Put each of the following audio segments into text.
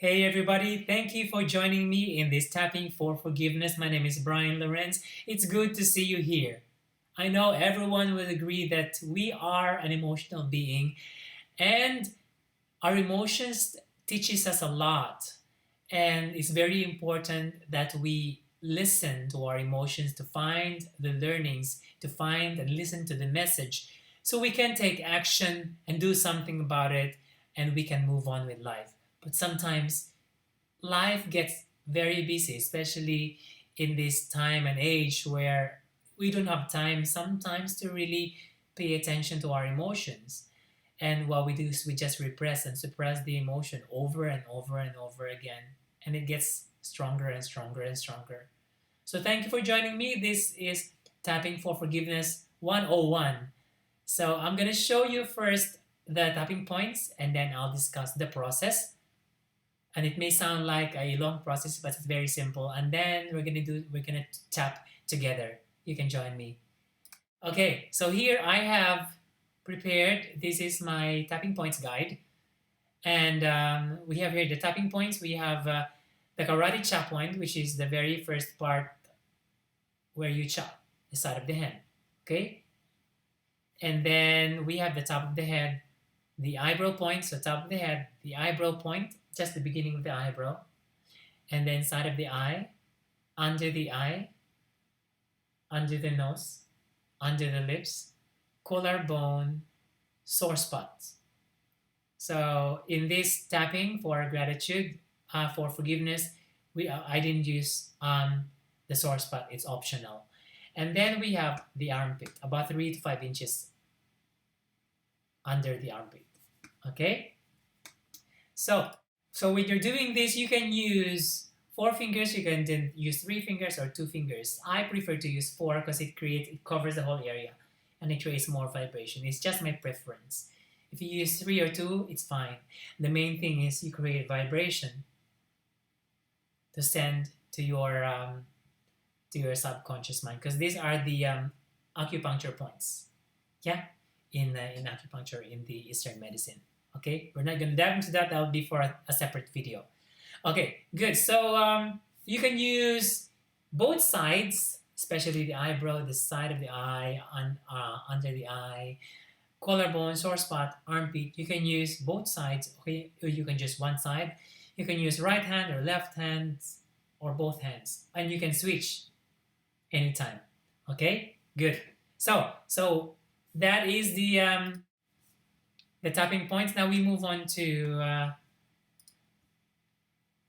Hey everybody, thank you for joining me in this Tapping for Forgiveness. My name is Brian Lorenz. It's good to see you here. I know everyone will agree that we are an emotional being and our emotions teaches us a lot. And it's very important that we listen to our emotions to find the learnings, to find and listen to the message so we can take action and do something about it and we can move on with life. But sometimes life gets very busy, especially in this time and age where we don't have time sometimes to really pay attention to our emotions. And what we do is we just repress and suppress the emotion over and over and over again. And it gets stronger and stronger and stronger. So thank you for joining me. This is Tapping for Forgiveness 101. So I'm going to show you first the tapping points and then I'll discuss the process, and it may sound like a long process, but it's very simple. And then we're gonna tap together. You can join me. Okay, so here I have prepared. This is my tapping points guide, and we have here the tapping points. We have the karate chop point, which is the very first part where you chop the side of the hand. Okay, and then we have the top of the head, the eyebrow point. So top of the head, the eyebrow point, just the beginning of the eyebrow, and then side of the eye, under the eye, under the nose, under the lips, collarbone, sore spots. So in this tapping for gratitude, for forgiveness, I didn't use the sore spot. It's optional. And then we have the armpit, about 3 to 5 inches under the armpit. Okay. So when you're doing this, you can use 4 fingers, you can then use 3 fingers or 2 fingers. I prefer to use 4 because it covers the whole area and it creates more vibration. It's just my preference. If you use 3 or 2, it's fine. The main thing is you create vibration to send to your subconscious mind, because these are the acupuncture points. Yeah, in acupuncture in the Eastern medicine. Okay, we're not going to dive into that. That will be for a separate video. Okay, good. So you can use both sides, especially the eyebrow, the side of the eye, under the eye, collarbone, sore spot, armpit. You can use both sides. Okay, or you can just one side. You can use right hand or left hand or both hands, and you can switch anytime. Okay, good. So that is the tapping points. Now we move on to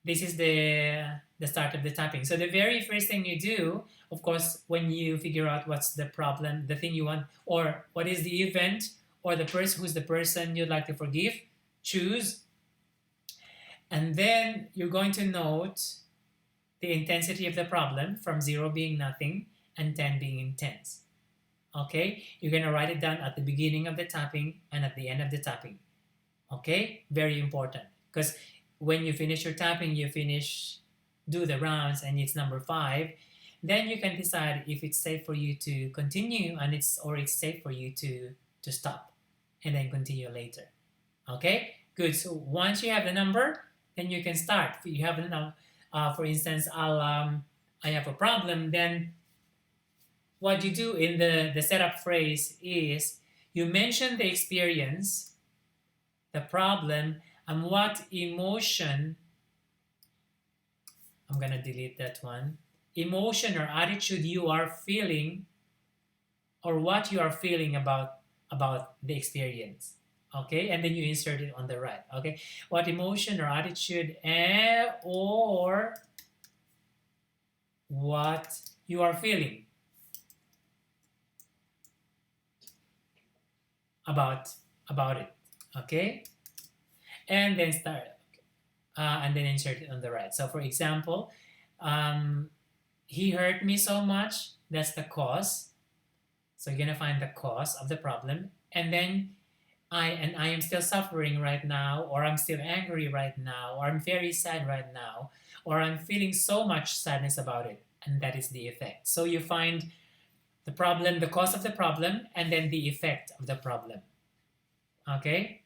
this is the start of the tapping. So the very first thing you do, of course, when you figure out what's the problem, the thing you want, or what is the event, or the person who's the person you'd like to forgive, choose, and then you're going to note the intensity of the problem from 0 being nothing and 10 being intense. Okay, you're going to write it down at the beginning of the tapping and at the end of the tapping. Okay, very important, because when you finish your tapping, do the rounds and it's number 5, then you can decide if it's safe for you to continue and it's safe for you to stop and then continue later. Okay, good. So once you have the number, then you can start. If you have the number, for instance, I have a problem, then what you do in the setup phrase is you mention the experience, the problem, and what emotion, I'm going to delete that one, emotion or attitude you are feeling, or what you are feeling about the experience. Okay, and then you insert it on the right. Okay, what emotion or attitude or what you are feeling about it. Okay, and then start, and then insert it on the right. So for example, he hurt me so much, that's the cause. So you're gonna find the cause of the problem, and then I am still suffering right now, or I'm still angry right now, or I'm very sad right now, or I'm feeling so much sadness about it, and that is the effect. So you find the problem, the cause of the problem, and then the effect of the problem. Okay?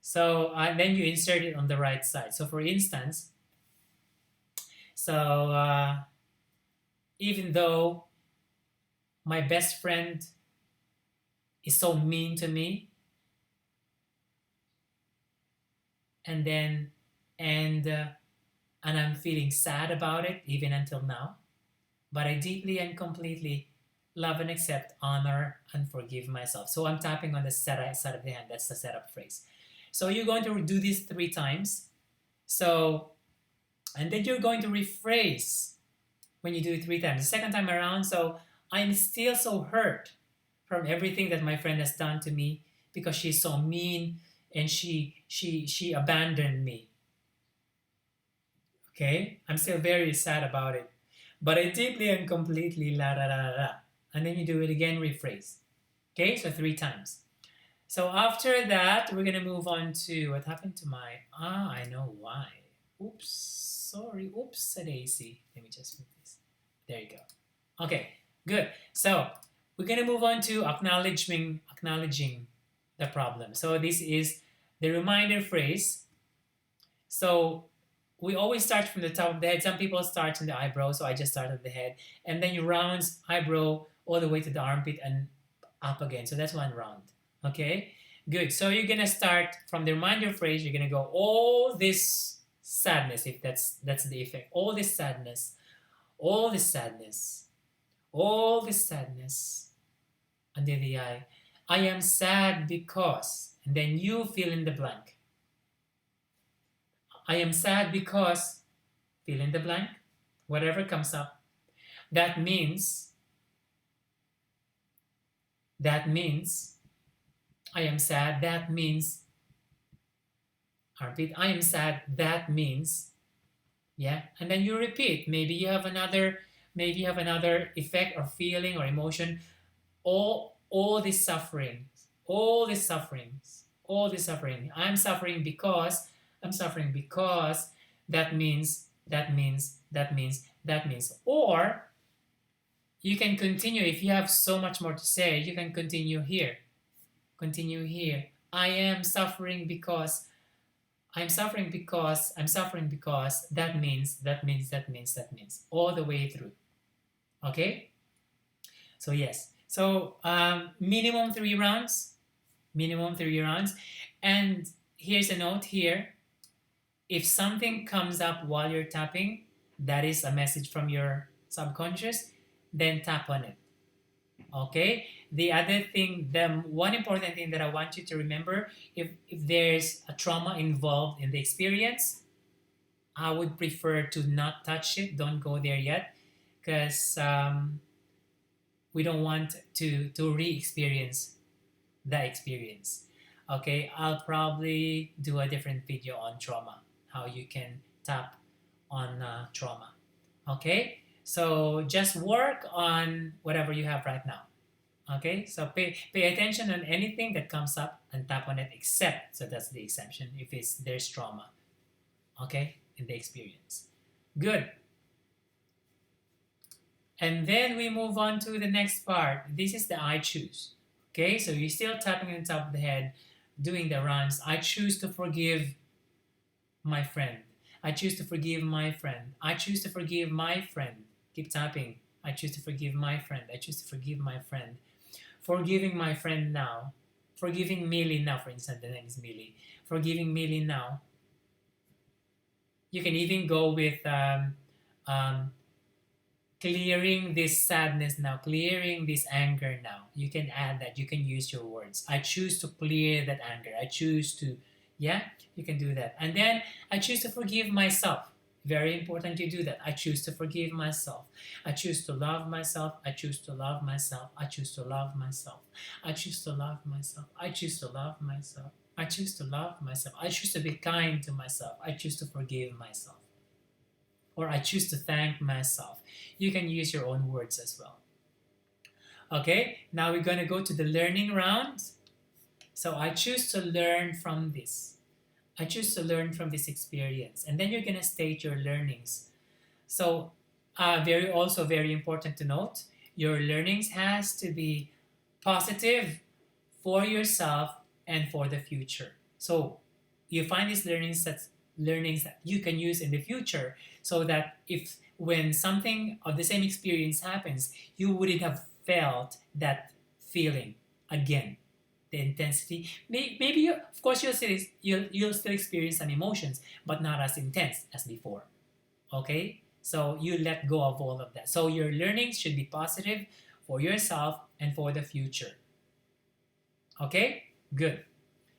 So then you insert it on the right side. So for instance, so even though my best friend is so mean to me, and then and I'm feeling sad about it even until now, but I deeply and completely love and accept, honor, and forgive myself. So I'm tapping on the side of the hand. That's the setup phrase. So you're going to do this 3 times. So, and then you're going to rephrase when you do it 3 times. The second time around, so I'm still so hurt from everything that my friend has done to me because she's so mean and she abandoned me. Okay, I'm still very sad about it, but I deeply and completely la la la la. And then you do it again, rephrase. Okay, so 3 times. So after that, we're gonna move on to what happened to my, I know why. Oops, sorry, oops, daisy. Let me just move this. There you go. Okay, good. So we're gonna move on to acknowledging the problem. So this is the reminder phrase. So we always start from the top of the head. Some people start in the eyebrow, so I just start at the head. And then you round eyebrow all the way to the armpit and up again. So that's 1 round. Okay, good. So you're gonna start from the reminder phrase. You're gonna go all this sadness, if that's the effect. All this sadness, all this sadness, all this sadness under the eye. I am sad because, and then you fill in the blank. I am sad because, fill in the blank, whatever comes up. That means, I am sad, that means, armpit, I am sad, that means, yeah, and then you repeat. Maybe you have another effect or feeling or emotion. All this suffering, all this sufferings, all this suffering. I'm suffering because, that means, or you can continue. If you have so much more to say, you can continue here. I am suffering because, that means, all the way through. Okay? So yes. So minimum 3 rounds. And here's a note here. If something comes up while you're tapping, that is a message from your subconscious, then tap on it. Okay? The other thing, the one important thing that I want you to remember, if there's a trauma involved in the experience, I would prefer to not touch it. Don't go there yet, because we don't want to re-experience the experience. Okay, I'll probably do a different video on trauma, how you can tap on trauma. Okay, so just work on whatever you have right now. Okay, so pay attention on anything that comes up and tap on it, except, so that's the exception, if there's trauma, okay, in the experience. Good. And then we move on to the next part. This is the I choose. Okay, so you're still tapping on the top of the head, doing the rounds. I choose to forgive my friend. I choose to forgive my friend. I choose to forgive my friend. Keep tapping. I choose to forgive my friend. I choose to forgive my friend. Forgiving my friend now. Forgiving Millie now, for instance. The name is Millie. Forgiving Millie now. You can even go with clearing this sadness now, clearing this anger now. You can add that. You can use your words. I choose to clear that anger. I choose to, yeah, you can do that. And then I choose to forgive myself. Very important you do that. I choose to forgive myself. I choose to love myself. I choose to love myself. I choose to love myself. I choose to love myself. I choose to love myself. I choose to love myself. I choose to be kind to myself. I choose to forgive myself. Or I choose to thank myself. You can use your own words as well. Okay, now we're going to go to the learning round. So I choose to learn from this. I choose to learn from this experience. And then you're going to state your learnings. So also very important to note, your learnings has to be positive for yourself and for the future. So you find these learnings that you can use in the future, so that if when something of the same experience happens, you wouldn't have felt that feeling again, the intensity. Maybe you, of course, you'll still experience some emotions, but not as intense as before. Okay, so you let go of all of that. So your learnings should be positive for yourself and for the future. Okay, good.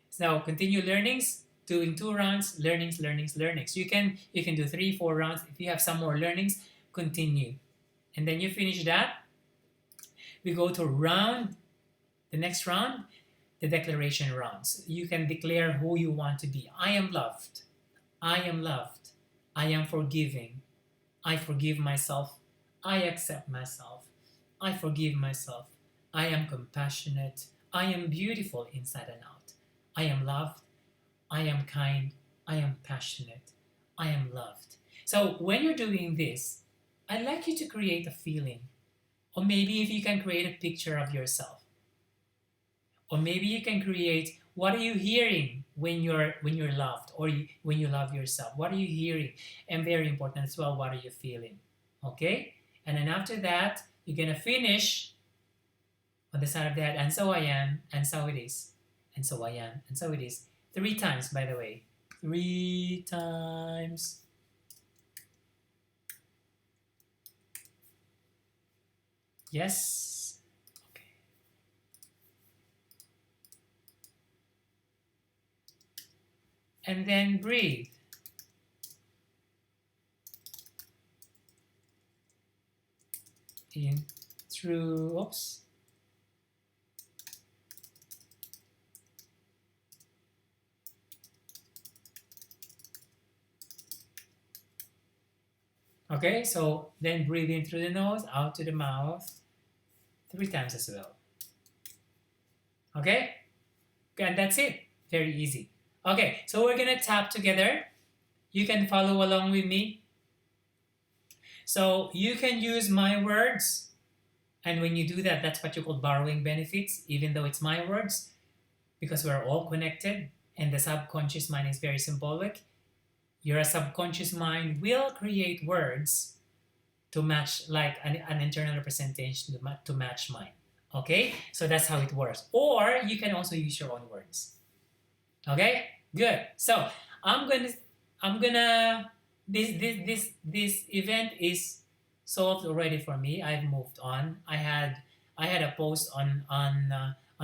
So continue learnings, doing 2 rounds, learnings. You can do 3, 4 rounds. If you have some more learnings, continue. And then you finish that, we go to the next round, the declaration rounds. You can declare who you want to be. I am loved. I am loved. I am forgiving. I forgive myself. I accept myself. I forgive myself. I am compassionate. I am beautiful inside and out. I am loved. I am kind. I am passionate. I am loved. So when you're doing this, I'd like you to create a feeling. Or maybe if you can create a picture of yourself. Or maybe you can create, what are you hearing when you're loved, or when you love yourself? What are you hearing? And very important as well, what are you feeling? Okay? And then after that, you're gonna finish on the side of the head, and so I am, and so it is, and so I am, and so it is. 3 times, by the way. 3 times. Yes. Okay. And then breathe. In through, oops. Okay, so then breathe in through the nose, out to the mouth, 3 times as well. Okay? And that's it. Very easy. Okay, so we're gonna tap together. You can follow along with me. So you can use my words, and when you do that, that's what you call borrowing benefits, even though it's my words, because we're all connected, and the subconscious mind is very symbolic. Your subconscious mind will create words to match, like an internal representation to match mine. Okay, so that's how it works. Or you can also use your own words. Okay, good. So I'm gonna this event is solved already for me. I've moved on. I had a post on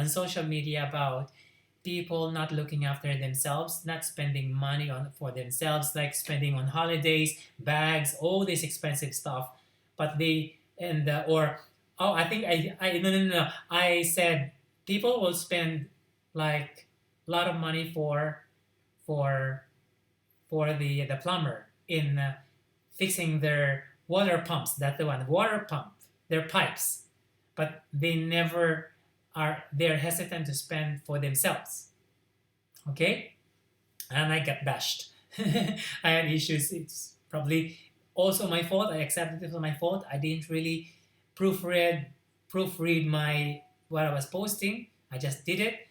social media about people not looking after themselves, not spending money for themselves, like spending on holidays, bags, all this expensive stuff. But they or oh, I think I no. I said people will spend like a lot of money for the plumber in fixing their water pumps. That's the one, water pump, their pipes, but they're hesitant to spend for themselves. Okay, and I got bashed. I had issues. It's probably also my fault. I accepted it was my fault. I didn't really proofread my what I was posting. I just did it,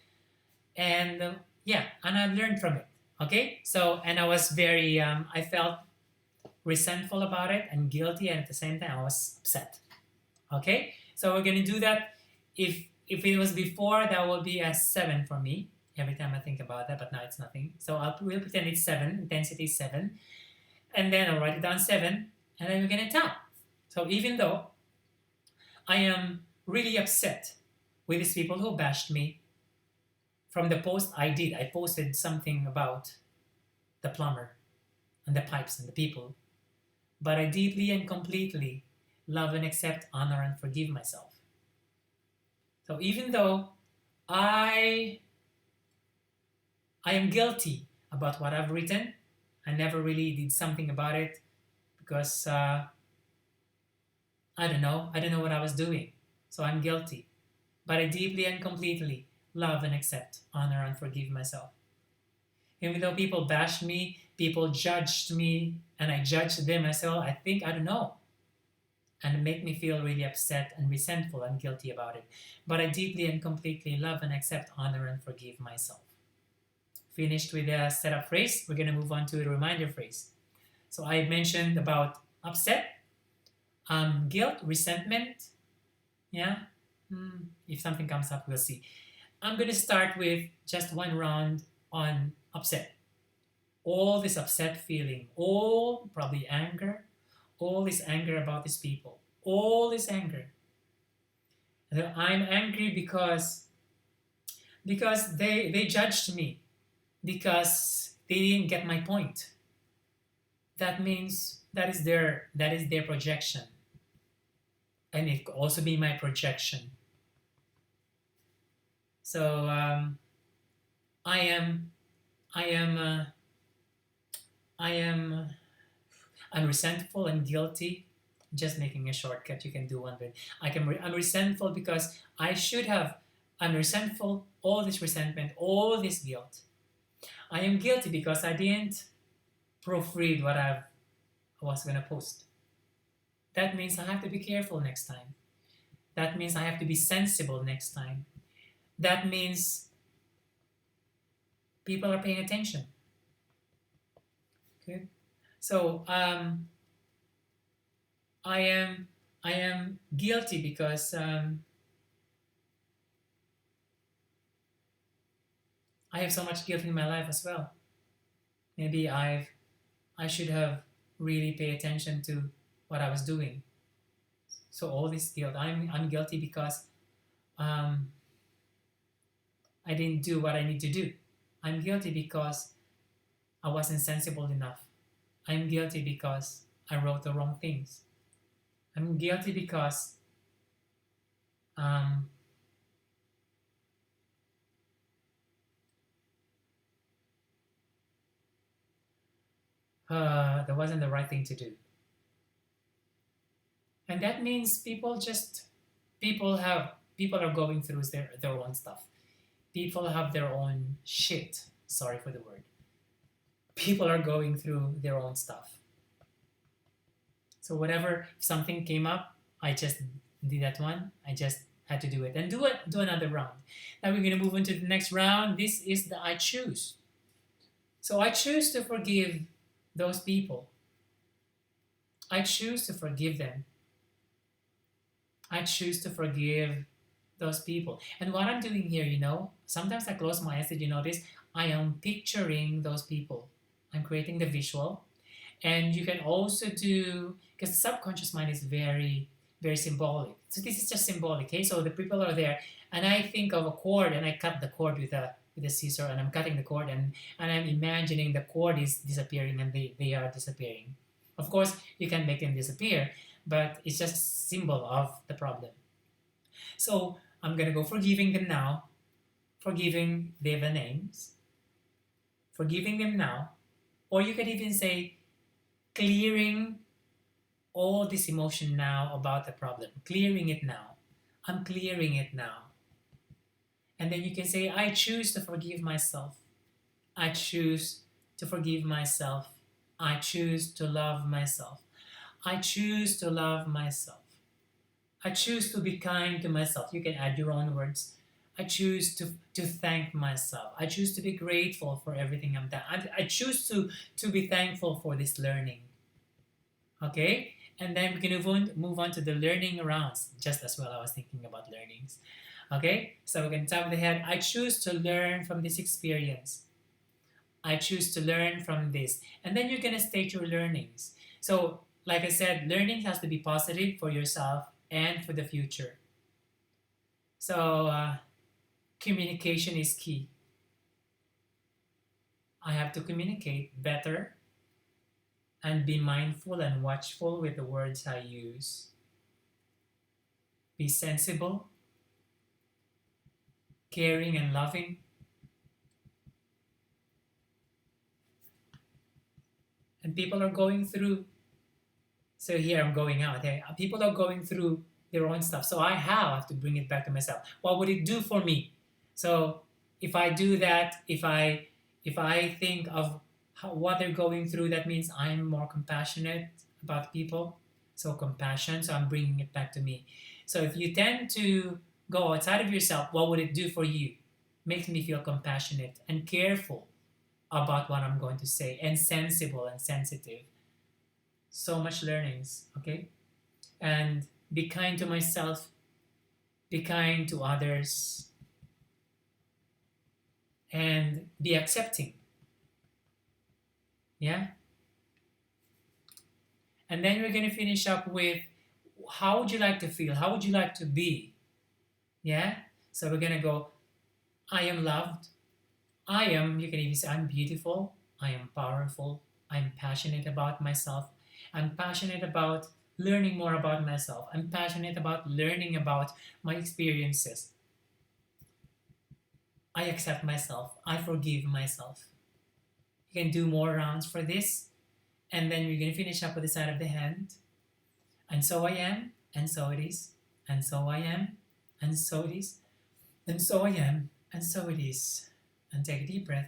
and yeah, and I learned from it. Okay, so and I was very I felt resentful about it and guilty, and at the same time I was upset. Okay, so we're gonna do that. If it was before, that would be a 7 for me every time I think about that, but now it's nothing. So we'll pretend it's 7, intensity is 7, and then I'll write it down 7, and then we're gonna tap. So even though I am really upset with these people who bashed me, from the post I posted something about the plumber and the pipes and the people, but I deeply and completely love and accept, honor, and forgive myself. So even though I am guilty about what I've written, I never really did something about it because I don't know what I was doing. So I'm guilty. But I deeply and completely love and accept, honor, and forgive myself. Even though people bashed me, people judged me, and I judged them as well, I don't know. And it made me feel really upset and resentful and guilty about it. But I deeply and completely love and accept, honor, and forgive myself. finished with the setup phrase, we're going to move on to the reminder phrase. So I mentioned about upset, guilt, resentment. Yeah, if something comes up, we'll see. I'm going to start with just one round on upset. All this upset feeling, all probably anger, all this anger about these people, all this anger. I'm angry because they judged me, because they didn't get my point. That means that is their projection, and it could also be my projection. So I am I am I am I'm resentful and guilty. Just making a shortcut, you can do one bit. I'm resentful because I should have. I'm resentful. All this resentment, all this guilt. I am guilty because I didn't proofread what I was gonna post. That means I have to be careful next time. That means I have to be sensible next time. That means people are paying attention. Okay, so I am guilty because I have so much guilt in my life as well. Maybe I should have really paid attention to what I was doing. So all this guilt, I'm guilty because um, I didn't do what I need to do. I'm guilty because I wasn't sensible enough. I'm guilty because I wrote the wrong things. I'm guilty because um, that wasn't the right thing to do. And that means people are going through their own stuff. People have their own shit. Sorry for the word. People are going through their own stuff. So whatever, if something came up, I just did that one. I just had to do it and do another round. Now we're gonna move into the next round. This is the I choose. So I choose to forgive those people. I choose to forgive them. I choose to forgive those people. And what I'm doing here, sometimes I close my eyes. Did you notice? I am picturing those people. I'm creating the visual. And you can also do, because the subconscious mind is very, very symbolic. So this is just symbolic, okay? So the people are there, and I think of a cord, and I cut the cord with a scissor, and I'm cutting the cord, and I'm imagining the cord is disappearing, and they are disappearing. Of course, you can make them disappear, but it's just a symbol of the problem. So I'm gonna go forgiving them now, forgiving their names, forgiving them now, or you could even say clearing all this emotion now about the problem, clearing it now. I'm clearing it now. And then you can say, I choose to forgive myself. I choose to forgive myself. I choose to love myself. I choose to love myself. I choose to be kind to myself. You can add your own words. I choose to thank myself. I choose to be grateful for everything I'm done. I choose to be thankful for this learning. Okay? And then we can move on to the learning rounds. Just as well, I was thinking about learnings. Okay? So we can top the head. I choose to learn from this experience. I choose to learn from this. And then you're going to state your learnings. So, like I said, learning has to be positive for yourself and for the future. So, communication is key. I have to communicate better and be mindful and watchful with the words I use. Be sensible, caring and loving. And people are going through, so here I'm going out, okay? People are going through their own stuff. So I have to bring it back to myself. What would it do for me? So if I do that, if I think of what they're going through, that means I'm more compassionate about people. So compassion, so I'm bringing it back to me. So if you tend to go outside of yourself, what would it do for you? Makes me feel compassionate and careful about what I'm going to say, and sensible and sensitive. So much learnings, okay? And be kind to myself, be kind to others, and be accepting. Yeah? And then we're going to finish up with how would you like to feel? How would you like to be? Yeah? So we're going to go, I am loved. You can even say, I'm beautiful. I am powerful. I'm passionate about myself. I'm passionate about learning more about myself. I'm passionate about learning about my experiences. I accept myself. I forgive myself. You can do more rounds for this. And then we're going to finish up with the side of the hand. And so I am, and so it is. And so I am, and so it is. And so I am, and so it is. And take a deep breath.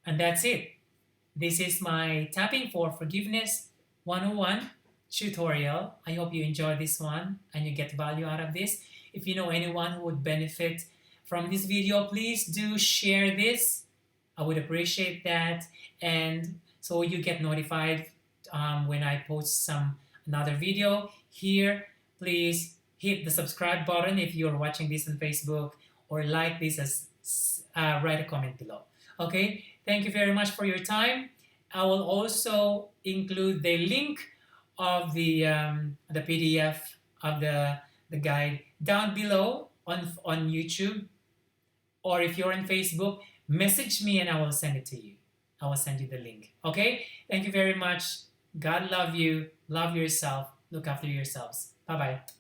And that's it. This is my Tapping for Forgiveness 101 tutorial. I hope you enjoy this one and you get value out of this. If you know anyone who would benefit from this video, please do share this. I would appreciate that. And so you get notified when I post another video here. Please hit the subscribe button if you're watching this on Facebook, or like this as write a comment below. Okay, thank you very much for your time. I will also include the link of the PDF of the guide down below on YouTube, or if you're on Facebook, message me and I will send it to you. I will send you the link. Okay, thank you very much. God love you. Love yourself. Look after yourselves. Bye bye.